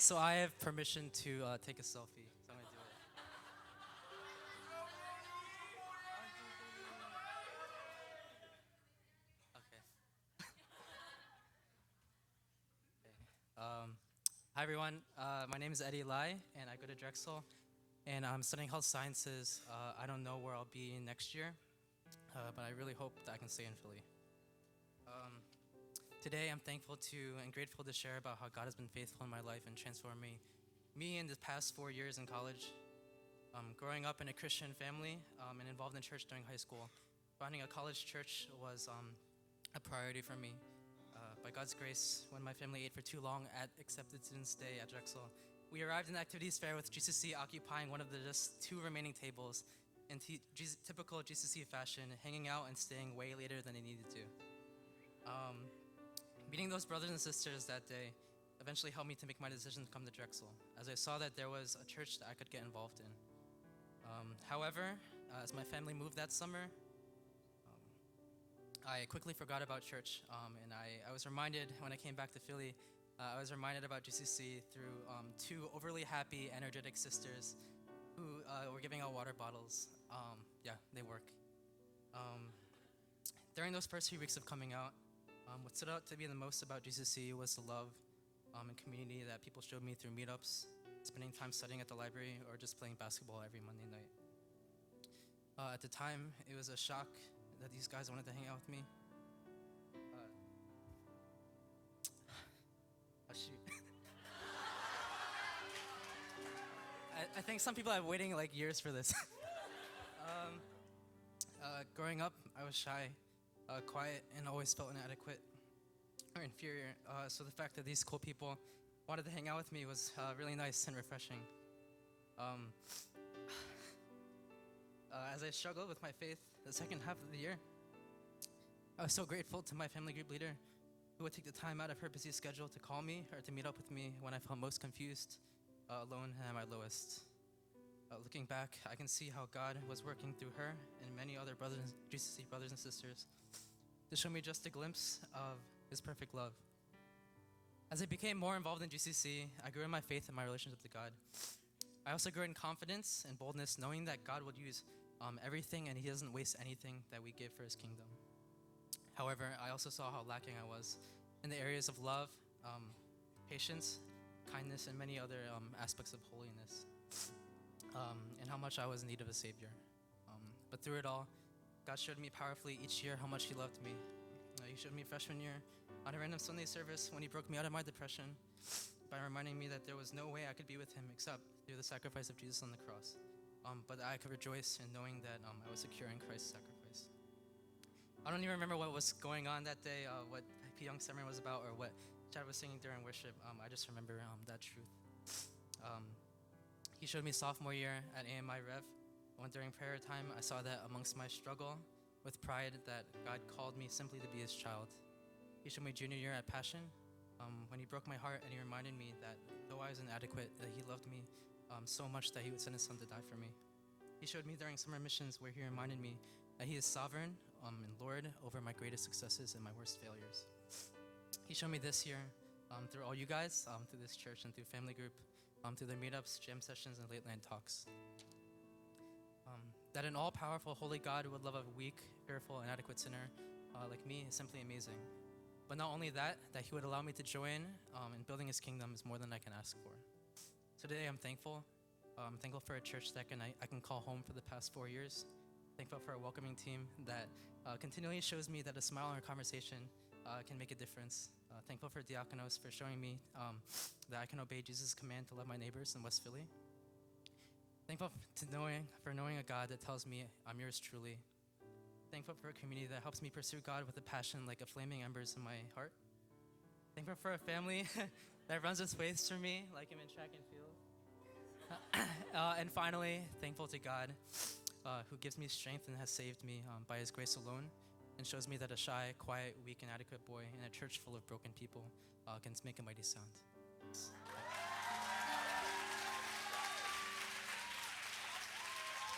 So I have permission to take a selfie. So I'm gonna do it. Okay. Okay. Hi everyone. My name is Eddie Lai, and I go to Drexel, and I'm studying health sciences. I don't know where I'll be next year, but I really hope that I can stay in Philly. Today, I'm thankful to and grateful to share about how God has been faithful in my life and transformed me in the past 4 years in college. Growing up in a Christian family and involved in church during high school, finding a college church was a priority for me. By God's grace, when my family ate for too long at accepted students' day at Drexel, we arrived in the activities fair with GCC occupying one of the just two remaining tables in typical GCC fashion, hanging out and staying way later than they needed to. Meeting those brothers and sisters that day eventually helped me to make my decision to come to Drexel, as I saw that there was a church that I could get involved in. However, as my family moved that summer, I quickly forgot about church, and I was reminded when I came back to Philly, I was reminded about GCC through two overly happy, energetic sisters who were giving out water bottles. Yeah, they work. During those first few weeks of coming out, what stood out to me the most about GCC was the love and community that people showed me through meetups, spending time studying at the library, or just playing basketball every Monday night. At the time, it was a shock that these guys wanted to hang out with me. Oh shoot. I think some people are waiting like years for this. Growing up, I was shy, quiet, and always felt inadequate or inferior. So the fact that these cool people wanted to hang out with me was really nice and refreshing. As I struggled with my faith the second half of the year, I was so grateful to my family group leader who would take the time out of her busy schedule to call me or to meet up with me when I felt most confused, alone, and at my lowest. Looking back, I can see how God was working through her and many other GCC brothers and sisters to show me just a glimpse of His perfect love. As I became more involved in GCC, I grew in my faith and my relationship to God. I also grew in confidence and boldness, knowing that God would use everything and He doesn't waste anything that we give for His kingdom. However, I also saw how lacking I was in the areas of love, patience, kindness, and many other aspects of holiness, and how much I was in need of a Savior. But through it all, God showed me powerfully each year how much He loved me. He showed me freshman year on a random Sunday service when He broke me out of my depression by reminding me that there was no way I could be with Him except through the sacrifice of Jesus on the cross. But I could rejoice in knowing that I was secure in Christ's sacrifice. I don't even remember what was going on that day, what P. Young's sermon was about, or what Chad was singing during worship. I just remember that truth. He showed me sophomore year at AMI Rev, when during prayer time, I saw that amongst my struggle with pride that God called me simply to be His child. He showed me junior year at Passion, when He broke my heart and He reminded me that though I was inadequate, that He loved me so much that He would send His Son to die for me. He showed me during summer missions where He reminded me that He is sovereign and Lord over my greatest successes and my worst failures. He showed me this year through all you guys, through this church and through family group, through their meetups, jam sessions, and late night talks. That an all-powerful, holy God would love a weak, fearful, inadequate sinner like me is simply amazing. But not only that He would allow me to join in building His kingdom is more than I can ask for. So today I'm thankful. I'm thankful for a church that I can call home for the past 4 years. Thankful for a welcoming team that continually shows me that a smile or a conversation can make a difference. Thankful for Diakonos for showing me that I can obey Jesus' command to love my neighbors in West Philly. Thankful for knowing a God that tells me I'm yours truly. Thankful for a community that helps me pursue God with a passion like a flaming embers in my heart. Thankful for a family that runs its ways through me like I'm in track and field. And finally, thankful to God who gives me strength and has saved me by His grace alone, and shows me that a shy, quiet, weak, inadequate boy in a church full of broken people can make a mighty sound.